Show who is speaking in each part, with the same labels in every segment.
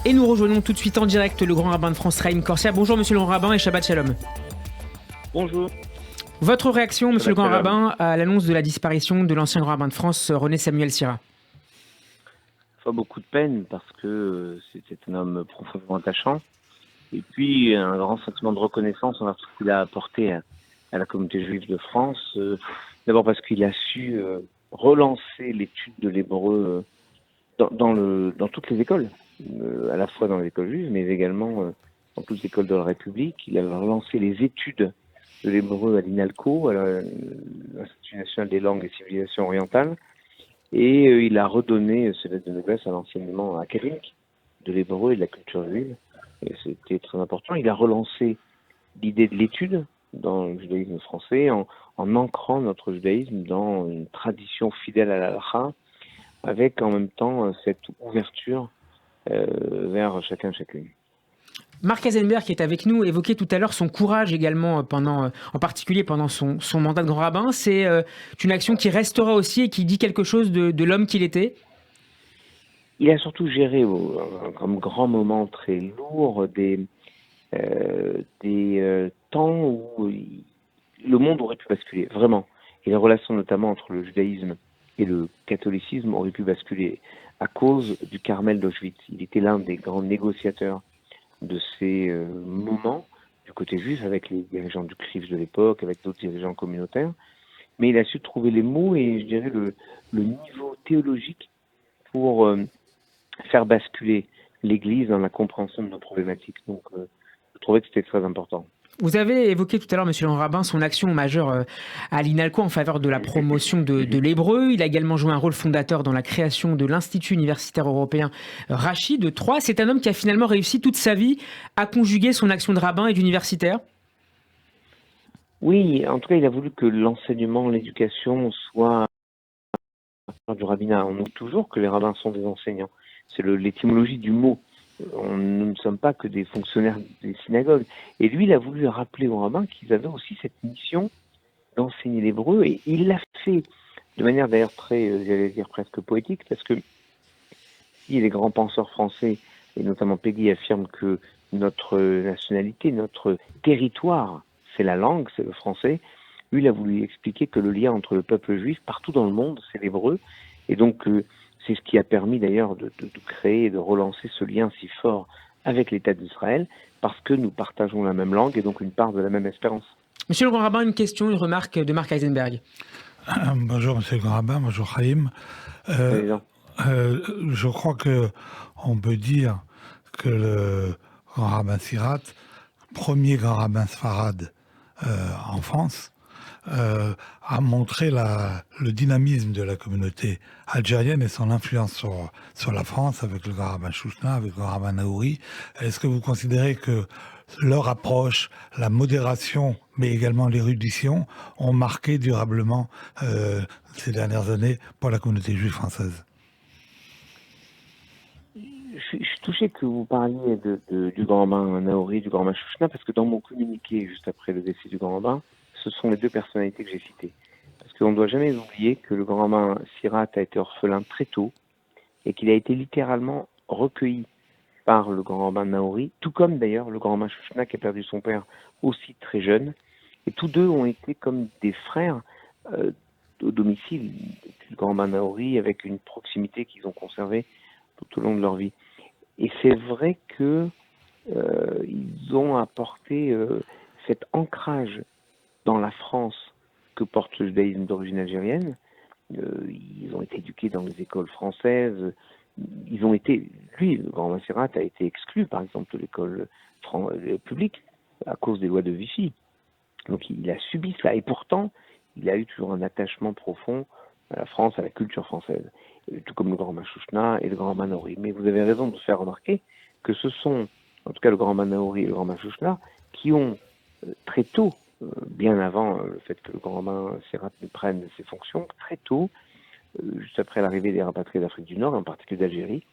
Speaker 1: Et nous rejoignons tout de suite en direct le grand rabbin de France, Raïm Corsia. Bonjour monsieur le grand rabbin et Shabbat Shalom.
Speaker 2: Bonjour.
Speaker 1: Votre réaction, monsieur le grand
Speaker 2: Shalom.
Speaker 1: rabbin, à l'annonce de la disparition de l'ancien grand rabbin de France, René Samuel Sira?
Speaker 2: Pas beaucoup de peine parce que c'était un homme profondément attachant. Et puis un grand sentiment de reconnaissance envers tout ce qu'il a apporté à la communauté juive de France. D'abord parce qu'il a su relancer l'étude de l'hébreu dans toutes les écoles, à la fois dans les écoles juives, mais également dans toutes les écoles de la République. Il a relancé les études de l'hébreu à l'INALCO, à l'Institut national des langues et civilisations orientales, et il a redonné ses lettres de noblesse à l'enseignement académique de l'hébreu et de la culture juive. Et c'était très important. Il a relancé l'idée de l'étude dans le judaïsme français en ancrant notre judaïsme dans une tradition fidèle à l'halakha, avec en même temps cette ouverture vers chacun chacune.
Speaker 1: Marc Eisenberg, qui est avec nous, évoquait tout à l'heure son courage également, en particulier pendant son mandat de grand rabbin. C'est une action qui restera aussi et qui dit quelque chose de l'homme qu'il était.
Speaker 2: Il a surtout géré comme grand moment très lourd des temps où le monde aurait pu basculer, vraiment. Et les relations notamment entre le judaïsme et le catholicisme auraient pu basculer à cause du Carmel d'Auschwitz. Il était l'un des grands négociateurs de ces moments du côté juif, avec les dirigeants du CRIF de l'époque, avec d'autres dirigeants communautaires. Mais il a su trouver les mots et, je dirais, le niveau théologique pour faire basculer l'Église dans la compréhension de nos problématiques. Donc, je trouvais que c'était très important.
Speaker 1: Vous avez évoqué tout à l'heure, monsieur le rabbin, son action majeure à l'INALCO en faveur de la promotion de l'hébreu. Il a également joué un rôle fondateur dans la création de l'Institut universitaire européen Rachi de Troyes. C'est un homme qui a finalement réussi toute sa vie à conjuguer son action de rabbin et d'universitaire.
Speaker 2: Oui, en tout cas, il a voulu que l'enseignement, l'éducation soit du rabbinat. On dit toujours que les rabbins sont des enseignants. C'est l'étymologie du mot. Nous ne sommes pas que des fonctionnaires des synagogues. Et lui, il a voulu rappeler aux rabbins qu'ils avaient aussi cette mission d'enseigner l'hébreu, et il l'a fait de manière d'ailleurs très, j'allais dire presque poétique, parce que si les grands penseurs français, et notamment Peggy, affirment que notre nationalité, notre territoire, c'est la langue, c'est le français, lui, il a voulu expliquer que le lien entre le peuple juif, partout dans le monde, c'est l'hébreu, et donc c'est ce qui a permis d'ailleurs de créer et de relancer ce lien si fort avec l'État d'Israël, parce que nous partageons la même langue et donc une part de la même espérance.
Speaker 1: Monsieur le grand rabbin, une question, une remarque de Marc Eisenberg.
Speaker 3: Bonjour monsieur le grand rabbin, bonjour Chaim. Je crois qu'on peut dire que le grand rabbin Sirat, premier grand rabbin sfarade en France, a montré le dynamisme de la communauté algérienne et son influence sur la France avec le grand rabbin Chouchna, avec le grand rabbin Naouri. Est-ce que vous considérez que leur approche, la modération, mais également l'érudition, ont marqué durablement ces dernières années pour la communauté juive française?
Speaker 2: Je suis touché que vous parliez du grand rabbin Naouri, du grand rabbin Chouchna, parce que dans mon communiqué, juste après le décès du grand rabbin, ce sont les deux personnalités que j'ai citées. Parce qu'on ne doit jamais oublier que le grand rabbin Sirat a été orphelin très tôt et qu'il a été littéralement recueilli par le grand rabbin Naouri, tout comme d'ailleurs le grand rabbin Chouchna qui a perdu son père aussi très jeune. Et tous deux ont été comme des frères au domicile du grand rabbin Naouri, avec une proximité qu'ils ont conservée tout au long de leur vie. Et c'est vrai que ils ont apporté cet ancrage dans la France que porte le judaïsme d'origine algérienne. Ils ont été éduqués dans les écoles françaises. Ils ont été, lui, le grand Sirat a été exclu, par exemple, de l'école publique à cause des lois de Vichy. Donc il a subi cela. Et pourtant, il a eu toujours un attachement profond à la France, à la culture française. Tout comme le grand Chouchna et le grand Naouri. Mais vous avez raison de faire remarquer que ce sont, en tout cas le grand Naouri et le grand Chouchna, qui ont très tôt, bien avant le fait que le grand rabbin Sirat prenne ses fonctions, très tôt, juste après l'arrivée des rapatriés d'Afrique du Nord, en particulier d'Algérie,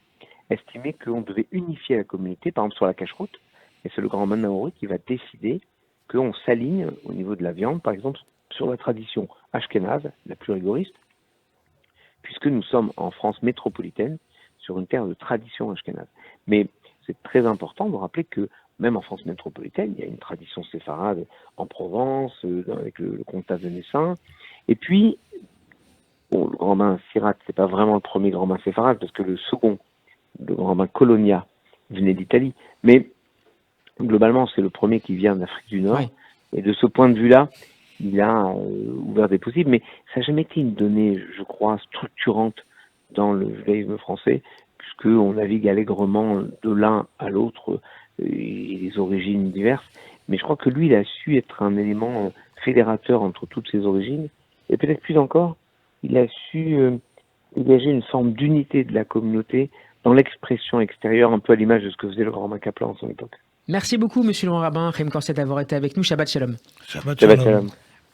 Speaker 2: estimé qu'on devait unifier la communauté, par exemple sur la cacheroute, et c'est le grand rabbin Naouri qui va décider qu'on s'aligne au niveau de la viande, par exemple sur la tradition ashkénaze, la plus rigoriste, puisque nous sommes en France métropolitaine, sur une terre de tradition ashkénaze. Mais très important de rappeler que même en France métropolitaine, il y a une tradition séfarade en Provence, avec le comtat de Messin. Et puis, bon, le grand rabbin Sirat, c'est pas vraiment le premier grand rabbin séfarade, parce que le second, le grand rabbin Colonia, venait d'Italie. Mais globalement, c'est le premier qui vient d'Afrique du Nord.
Speaker 1: Oui.
Speaker 2: Et de ce point de vue-là, il a ouvert des possibles. Mais ça n'a jamais été une donnée, je crois, structurante dans le judaïsme français, puisqu'on navigue allègrement de l'un à l'autre et les origines diverses. Mais je crois que lui, il a su être un élément fédérateur entre toutes ces origines. Et peut-être plus encore, il a su dégager une forme d'unité de la communauté dans l'expression extérieure, un peu à l'image de ce que faisait le grand rabbin Kaplan en son époque.
Speaker 1: Merci beaucoup, monsieur le rabbin Chaim Korset, d'avoir été avec nous. Shabbat Shalom.
Speaker 3: Shabbat
Speaker 2: Shabbat
Speaker 3: shalom.
Speaker 2: shalom.